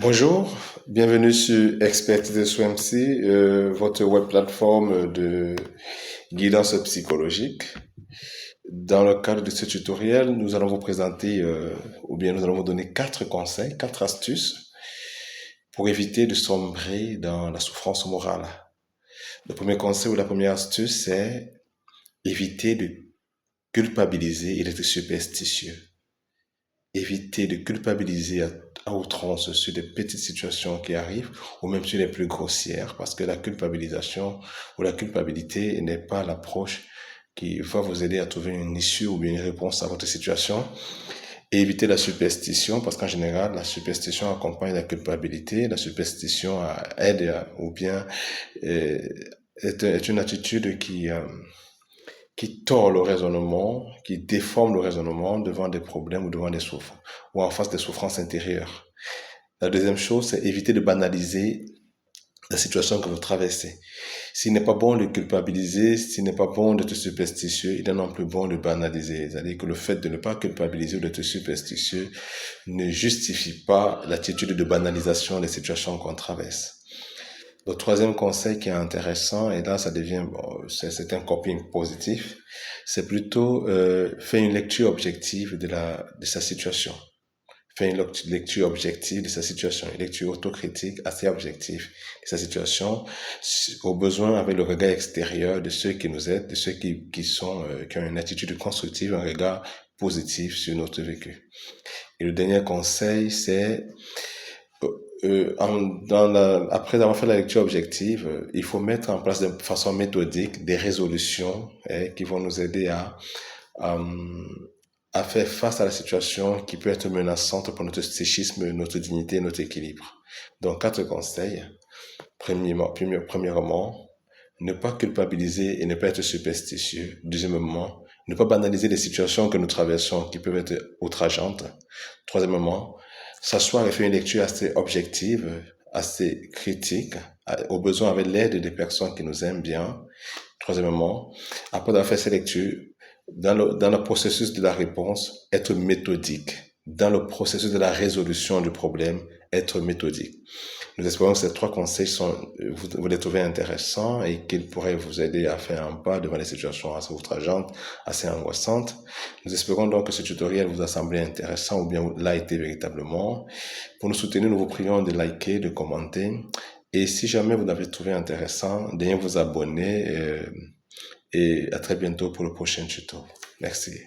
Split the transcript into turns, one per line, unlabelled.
Bonjour, bienvenue sur Expertise SOMC, votre web plateforme de guidance psychologique. Dans le cadre de ce tutoriel, nous allons vous présenter, ou bien nous allons vous donner 4 conseils, 4 astuces pour éviter de sombrer dans la souffrance morale. Le premier conseil ou la première astuce, c'est éviter de culpabiliser et d'être superstitieux. Éviter de culpabiliser à outrance sur des petites situations qui arrivent ou même sur les plus grossières, parce que la culpabilisation ou la culpabilité n'est pas l'approche qui va vous aider à trouver une issue ou bien une réponse à votre situation. Et éviter la superstition, parce qu'en général, la superstition accompagne la culpabilité. La superstition aide ou bien euh, est une attitude qui tord le raisonnement, qui déforme le raisonnement devant des problèmes ou devant des souffrances, ou en face des souffrances intérieures. La deuxième chose, c'est éviter de banaliser la situation que vous traversez. S'il n'est pas bon de culpabiliser, s'il n'est pas bon d'être superstitieux, il est non plus bon de banaliser. C'est-à-dire que le fait de ne pas culpabiliser ou d'être superstitieux ne justifie pas l'attitude de banalisation des situations qu'on traverse. Le troisième conseil qui est intéressant, et là ça devient, bon, c'est un coping positif, c'est plutôt faire une lecture objective de sa situation. Faire une lecture objective de sa situation, une lecture autocritique assez objective de sa situation, au besoin avec le regard extérieur de ceux qui nous aident, de ceux qui ont une attitude constructive, un regard positif sur notre vécu. Et le dernier conseil, c'est après avoir fait la lecture objective, il faut mettre en place de façon méthodique des résolutions qui vont nous aider à, à faire face à la situation qui peut être menaçante pour notre psychisme, notre dignité, notre équilibre. Donc, 4 conseils. Premièrement, ne pas culpabiliser et ne pas être superstitieux. Deuxièmement, ne pas banaliser les situations que nous traversons qui peuvent être outrageantes. Troisièmement, s'asseoir et faire une lecture assez objective, assez critique, au besoin avec l'aide des personnes qui nous aiment bien. Troisièmement, après avoir fait ces lectures, dans le processus de la réponse, être méthodique. Dans le processus de la résolution du problème, être méthodique. Nous espérons que ces 3 conseils vous les trouvez intéressants et qu'ils pourraient vous aider à faire un pas devant les situations assez outrageantes, assez angoissantes. Nous espérons donc que ce tutoriel vous a semblé intéressant ou bien l'a été véritablement. Pour nous soutenir, nous vous prions de liker, de commenter. Et si jamais vous l'avez trouvé intéressant, de vous abonner et à très bientôt pour le prochain tuto. Merci.